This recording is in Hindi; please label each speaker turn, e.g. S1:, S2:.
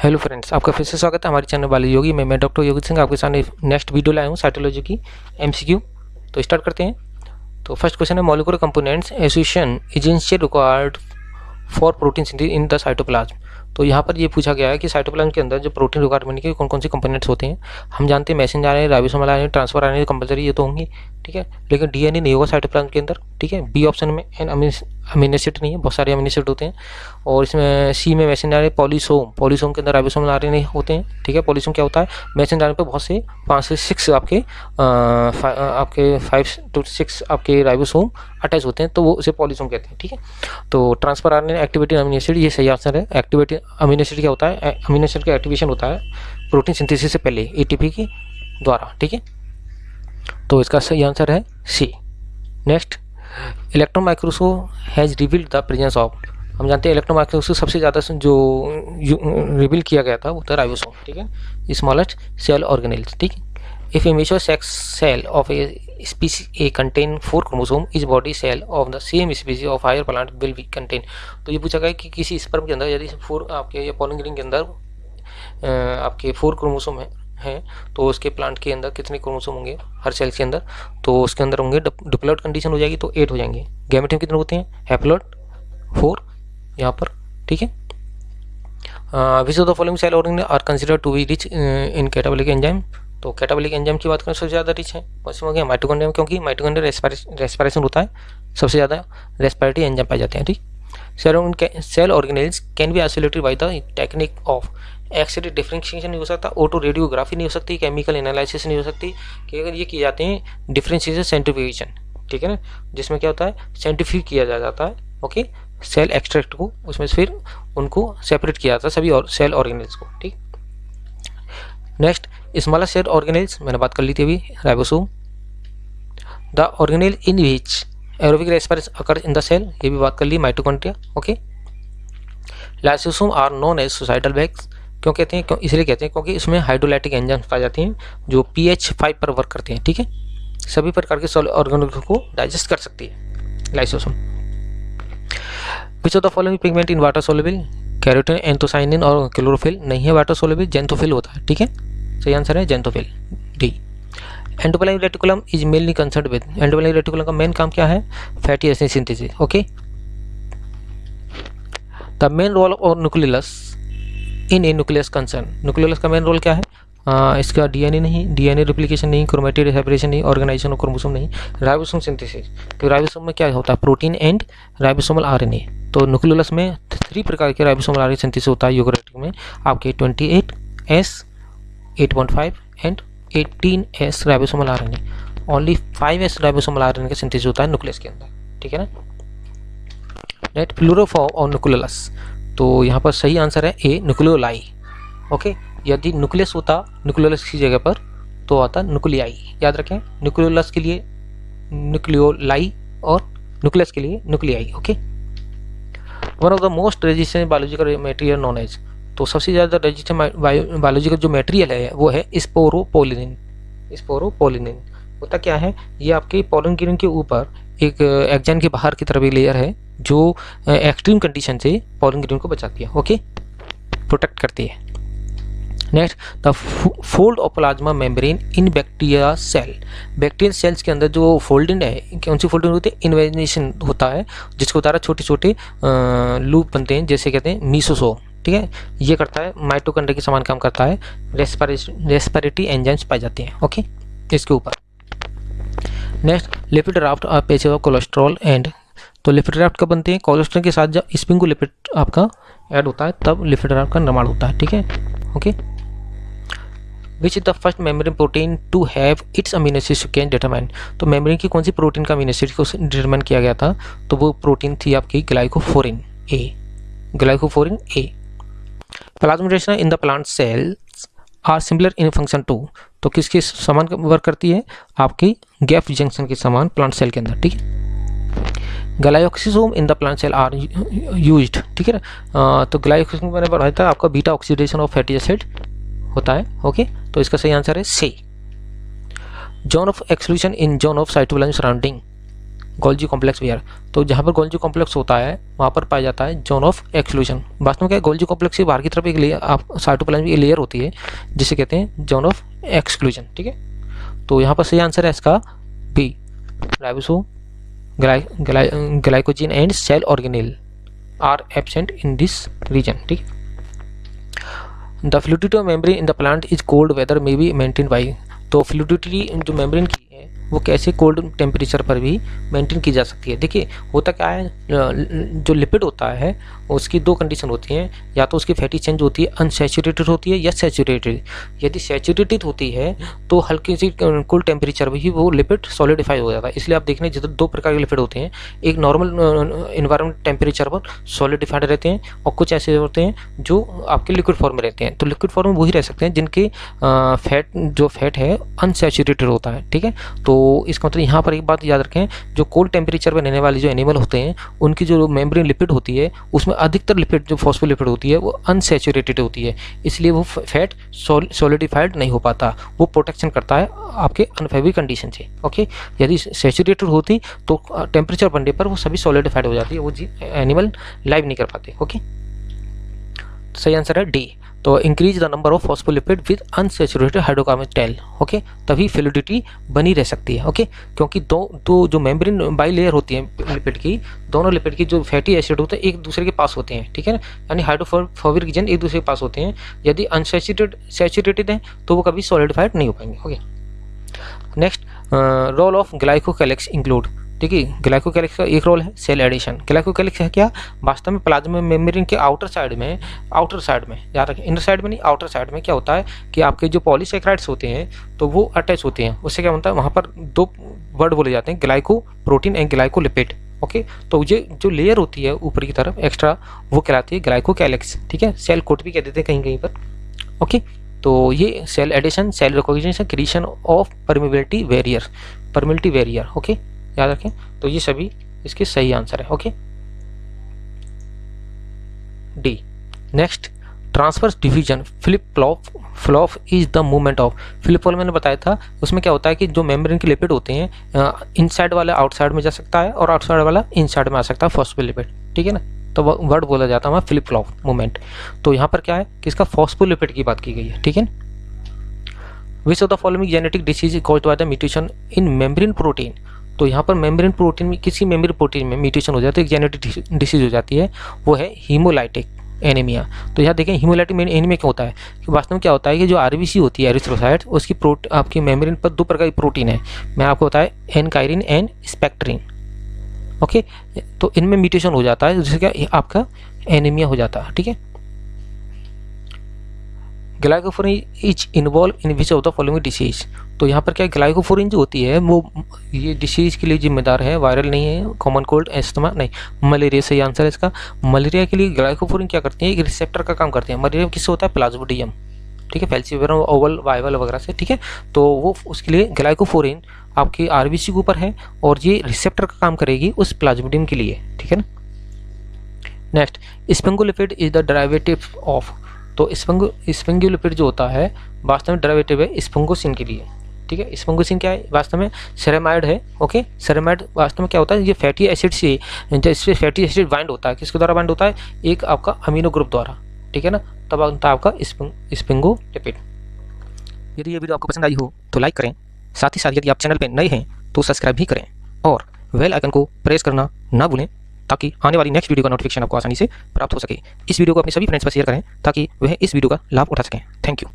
S1: हेलो फ्रेंड्स, आपका फिर से स्वागत है हमारे चैनल वाले योगी में। मैं डॉक्टर योगी सिंह आपके सामने नेक्स्ट वीडियो लाया हूँ साइटोलॉजी की एमसीक्यू। तो स्टार्ट करते हैं। तो फर्स्ट क्वेश्चन है, molecular components association essential required for protein synthesis in the cytoplasm. तो यहाँ पर ये पूछा गया है कि साइटोप्लाज्म के अंदर जो प्रोटीन रिक्वायरमेंट के कौन कौन से कंपोनेंट्स होते हैं। हम जानते हैं messenger RNA, ribosomal RNA, transfer RNA compulsory ये तो होंगे, ठीक है। लेकिन डीएनए नहीं होगा साइटोप्लाज्म के अंदर, ठीक है। बी ऑप्शन में एन अमीनो एसिड नहीं है, बहुत सारे अमीनो एसिड होते हैं। और इसमें सी में मैसेंजर आरएनए, पॉलीसोम के अंदर राइबोसोमल आरएनए होते हैं, ठीक है। पॉलीसोम क्या होता है, मैसेंजर आरएनए पे बहुत से 5 से 6 आपके 5 to 6 आपके राइबोसोम अटैच होते हैं, तो वो उसे पॉलीसोम कहते हैं, ठीक है। तो transfer RNA, activated amino acid, ये सही आंसर है। एक्टिवेटेड अमीनो एसिड क्या होता है, अमीनो एसिड का एक्टिवेशन होता है प्रोटीन सिंथेसिस से पहले एटीपी के द्वारा, ठीक है। तो इसका सही आंसर है C. Next, electron microscope has revealed the presence of. हम जानते हैं इलेक्ट्रॉन माइक्रोस्कोप सबसे ज़्यादा जो रिवील किया गया था वो था राइबोसोम, ठीक है, स्मॉलेस्ट सेल ऑर्गेनेल्स, ठीक है। If a mature sex cell of a species a contain 4 chromosome, इस body cell of the same species of higher plant will be contain. तो ये पूछा गया कि किसी स्पर्म के अंदर यदि 4 आपके या पॉलन ग्रेन के अंदर आपके 4 क्रोमोसोम हैं, तो उसके प्लांट के अंदर कितने क्रोमोसोम होंगे हर सेल के अंदर, तो उसके अंदर होंगे डिप्लॉइड कंडीशन हो जाएगी तो 8 हो जाएंगे। गैमेट में कितने होते हैं, हैप्लॉइड 4 यहाँ पर, ठीक है। Which of the following cell organelle are consider to be rich in catabolic enzyme. तो कैटाबोलिक एंजाइम की बात करें सबसे ज़्यादा रिच है पश्चिम हो गया माइटोकॉन्ड्रिया, क्योंकि माइटोकॉन्ड्रिया रेस्पिरेशन होता है, सबसे ज़्यादा रेस्पिरेटरी एंजाइम पाए जाते हैं, ठीक। Cell organelles can be isolated by the technique of X-ray differentiation नहीं हो सकता, ऑटो रेडियोग्राफी नहीं हो सकती, केमिकल एनालिसिस नहीं हो सकती, कि अगर ये किए जाते हैं डिफरेंशिएशन सेंट्रीफ्यूगेशन, ठीक है ना, जिसमें क्या होता है सेंट्रीफ्यूग किया जाता है, ओके, सेल एक्सट्रैक्ट को, उसमें फिर उनको सेपरेट किया जाता है सभी और सेल ऑर्गेनेल्स को, ठीक। नेक्स्ट, स्मॉलर सेल ऑर्गेनेल्स मैंने बात कर ली थी अभी, ribosome. The organelle in which aerobic respiration occurs in the cell, ये भी बात कर ली, mitochondria, okay. Lysosome are known as suicidal bags, क्यों कहते हैं, इसलिए कहते हैं क्योंकि इसमें हाइड्रोलाइटिक एंजाइम्स पाए जाते हैं जो pH 5 पर वर्क करते हैं, ठीक है, सभी प्रकार के सेल ऑर्गेनेल को डाइजेस्ट कर सकती है lysosome. Which of the following pigment in water soluble, carotene, anthocyanin और क्लोरोफिल नहीं है वाटर सोल्युबल, जेंथोफिल होता है, ठीक है, सही आंसर है xanthophyll, D. Endoplasmic reticulum is mainly concerned with, endoplasmic reticulum का मेन काम क्या है, fatty acid synthesis, okay. The main role of nucleus in a nucleus concern, nucleus का मेन रोल क्या है, इसका डीएनए नहीं, डीएनए रिप्लिकेशन नहीं, क्रोमेटिड सेपरेशन नहीं, ऑर्गेनाइजेशन ऑफ क्रोमोसोम नहीं, राइबोसोम सिंथेसिस। तो राइबोसोम में क्या होता है, प्रोटीन एंड राइबोसोमल आरएनए। तो न्यूक्लियस में 3 प्रकार के राइबोसोमल आरएनए सिंथेसिस होता है यूकेरियोटिक में, आपके 28S, 8.5 and 18S ribosomal RNA. Only 5S ribosomal RNA का सिंथेसिस होता है न्यूक्लियस के अंदर, ठीक है ना। Next, plural form of nucleus, तो यहाँ पर सही आंसर है ए, न्यूक्लियोलाई, ओके। यदि न्यूक्लियस होता न्यूक्लियोलस की जगह पर तो आता न्यूक्लियाई, याद रखें, न्यूक्लियोलस के लिए न्यूक्लियोलाई और न्यूक्लियस के लिए nuclei, okay. One of the most resistant biological material known as, तो सबसे ज़्यादा रेजिस्टेंट बायोलॉजिकल जो मटेरियल है वो है स्पोरोपोलिनिन। स्पोरोपोलिनिन होता क्या है, ये आपके पॉलन ग्रेन के ऊपर एक एक्जन के बाहर की तरफ एक लेयर है जो एक्सट्रीम कंडीशन से पॉलन ग्रेन को बचाती है, ओके, प्रोटेक्ट करती है। Next, the fold of plasma membrane in bacteria cell, bacterial cells के अंदर जो फोल्डिंग है, कौन सी फोल्डिंग होती है, इन्वेजिनेशन होता है, जिसके द्वारा छोटे छोटे लूप बनते हैं, जैसे कहते हैं मीसोसोम, ठीक है। ये करता है माइटोकॉन्ड्रिया के समान काम करता है, रेस्पिरेटरी एंजाइम्स पाए जाते हैं, ओके, इसके ऊपर। Next, lipid raft are patches of cholesterol and, तो लिपिड राफ्ट कब बनते हैं, कोलेस्ट्रॉल के साथ जब स्प्रिंग लिपिड आपका ऐड होता है तब लिपिड राफ्ट का निर्माण होता है, ठीक है, okay. Which is the first membrane protein to have its amino acid sequence determine, तो मेम्ब्रेन की कौन सी प्रोटीन का अमीनो एसिड को डिटरमाइन किया गया था, तो वो प्रोटीन थी आपकी glycophorin A, glycophorin A. Plasma in the plant cells are similar in function to, तो किसके समान वर्क करती है, आपकी गैप जंक्शन के समान प्लांट सेल के अंदर, ठीक है। Glycosome in the plant cell are used, ठीक है ना, तो ग्लाइकोसोम मैंने पढ़ाया था आपका beta oxidation of fatty acid होता है, ओके, तो इसका सही आंसर है C. Zone of exclusion in zone of cytoplasm surrounding, Golgi complex where, तो जहाँ पर गोल्जी कॉम्प्लेक्स होता है वहाँ पर पाया जाता है जोन ऑफ एक्सक्लूजन। वास्तव में क्या है, गोल्जी कॉम्प्लेक्स के बाहर की तरफ एक लेयर, आप साइटोप्लाज्म में एक लेयर होती है जिसे कहते हैं जोन ऑफ एक्सक्लूजन। ठीक है, तो यहाँ पर सही आंसर है इसका B, ribosome, glycogen and cell organelle are absent in this region. ठीक है, the fluidity of membrane in the plant is cold weather may be maintain by, तो फ्लूइडिटी जो मेम्ब्रेन की है वो कैसे कोल्ड टेम्परेचर पर भी मेंटेन की जा सकती है। देखिए होता क्या है, जो लिपिड होता है उसकी दो कंडीशन होती हैं, या तो उसकी फैटी चेंज होती है अनसैचुरेटेड होती है या सैचुरेटेड। यदि सैचुरेटेड होती है तो हल्की सी कोल्ड टेम्परेचर में ही वो लिपिड सॉलिडिफाई हो जाता है। इसलिए आप देखने जिधर दो प्रकार के लिपिड होते हैं, एक नॉर्मल इन्वायरमेंट टेम्परेचर पर सॉलिडिफाइड रहते हैं और कुछ ऐसे होते हैं जो आपके लिक्विड फॉर्म में रहते हैं। तो लिक्विड फॉर्म में वही रह सकते हैं जिनके फैट है अनसैचुरेटेड होता है। ठीक है, तो इसका मतलब यहाँ पर एक बात याद रखें, जो कोल्ड टेम्परेचर पर रहने वाले जो एनिमल होते हैं उनकी जो मेम्ब्रेन लिपिड होती है उसमें अधिकतर लिपिड जो फॉस्फोलिपिड होती है वो अनसैचुरेटेड होती है, इसलिए वो फैट सॉलिडिफाइड नहीं हो पाता, वो प्रोटेक्शन करता है आपके अनफेवरेबल कंडीशन से। ओके, यदि सैचुरेटेड होती तो टेम्परेचर बढ़ने पर वो सभी सॉलिडिफाइड हो जाती है, वो एनिमल लाइव नहीं कर पाते। ओके, सही आंसर है डी, तो increase the number of phospholipid with unsaturated hydrocarbon tail. Okay, तभी फ्लूइडिटी बनी रह सकती है। ओके, क्योंकि दो जो मेम्ब्रेन बाई लेयर होती है लिपिड की, दोनों लिपिड की जो फैटी एसिड होते हैं एक दूसरे के पास होते हैं। ठीक है ना, यानी हाइड्रोफोबिक रीजन एक दूसरे के पास होते हैं। यदि अनसैचुरेटेड हैं तो वो कभी सॉलिडिफाइड नहीं हो पाएंगे। Okay, next role of glycocalyx include. देखिए ग्लाइकोकैलिक्स का एक रोल है सेल एडिशन। ग्लाइकोकैलिक्स है क्या, वास्तव में प्लाज्मा मेम्ब्रेन के आउटर साइड में याद रखें, इनर साइड में नहीं आउटर साइड में क्या होता है कि आपके जो पॉलीसैकेराइड्स होते हैं तो वो अटैच होते हैं। उससे क्या होता है, वहाँ पर दो वर्ड बोले जाते हैं, glyco protein and glycolipid. Okay, तो ये जो लेयर होती है ऊपर की तरफ एक्स्ट्रा वो कहलाती है ग्लाइकोकैलिक्स। ठीक है, सेल कोट भी कह देते हैं कहीं कहीं पर। ओके, तो ये cell adhesion, cell recognition, creation of permeability barrier. Okay, याद रखें, तो ये सभी इसके सही आंसर है। Okay, D. Next, transverse division flip flop is the movement of. Flip flop मैंने बताया था, उसमें क्या होता है कि जो मेम्ब्रेन के लिपिड होते हैं इनसाइड वाला आउटसाइड में जा सकता है और आउटसाइड वाला इनसाइड में आ सकता है फॉस्फोलिपिड। ठीक है ना, तो वर्ड बोला जाता है फ्लिप फ्लॉप मूवमेंट। तो यहाँ पर क्या है कि इसका फॉस्फोलिपिड की बात की गई है। ठीक है, which of the following genetic disease is caused by the mutation in membrane protein. तो यहाँ पर मेम्ब्रेन प्रोटीन में, किसी मेम्ब्रेन प्रोटीन में म्यूटेशन हो जाता है, एक जेनेटिक डिसीज हो जाती है, वो है हीमोलाइटिक एनीमिया। तो यहाँ देखें हीमोलाइटिक एनीमिया क्या होता है कि वास्तव में क्या होता है कि जो आरबीसी होती है एरिथ्रोसाइट, उसकी आपकी मेम्ब्रेन पर दो प्रकार की प्रोटीन है, मैं आपको बताया एनकाइरिन एंड स्पेक्ट्रिन। ओके, तो इनमें म्यूटेशन हो जाता है जिससे क्या आपका एनीमिया हो जाता है। ठीक है, ग्लाइकोफोरिन is involve in which of the following disease. तो यहाँ पर क्या ग्लाइकोफोरिन जो होती है वो ये डिसीज के लिए जिम्मेदार है, वायरल नहीं है, कॉमन कोल्ड, एस्थमा नहीं, मलेरिया सही आंसर है इसका। मलेरिया के लिए ग्लाइकोफोरिन क्या करती है, एक रिसेप्टर का काम करते हैं। मलेरिया किससे होता है, प्लाज्मोडियम। ठीक है, फैल्सिफेरम ओवल वाइवल वगैरह से। ठीक है, तो वो उसके लिए ग्लाइकोफोरिन आपकी आरबीसी के ऊपर है और ये रिसेप्टर का काम करेगी उस प्लाज्मोडियम के लिए। ठीक है ना, next, sphingolipid is the derivative of. तो स्फिंगोलिपिड जो होता है वास्तव में डेरिवेटिव है स्फिंगोसिन के लिए। ठीक है, स्फिंगोसिन क्या है, वास्तव में सेरेमाइड है। ओके, सेरेमाइड वास्तव में क्या होता है, ये फैटी एसिड से, जिससे फैटी एसिड बाइंड होता है, किसके द्वारा बाइंड होता है, एक आपका अमीनो ग्रुप द्वारा। ठीक है ना, तब बनता है आपका स्फिंगोलिपिड। यदि ये वीडियो आपको पसंद आई हो तो लाइक करें, साथ ही साथ यदि आप चैनल पर नए हैं तो सब्सक्राइब भी करें और बेल आइकन को प्रेस करना ना भूलें ताकि आने वाली नेक्स्ट वीडियो का नोटिफिकेशन आपको आसानी से प्राप्त हो सके। इस वीडियो को अपने सभी फ्रेंड्स पर शेयर करें ताकि वह इस वीडियो का लाभ उठा सकें। Thank you.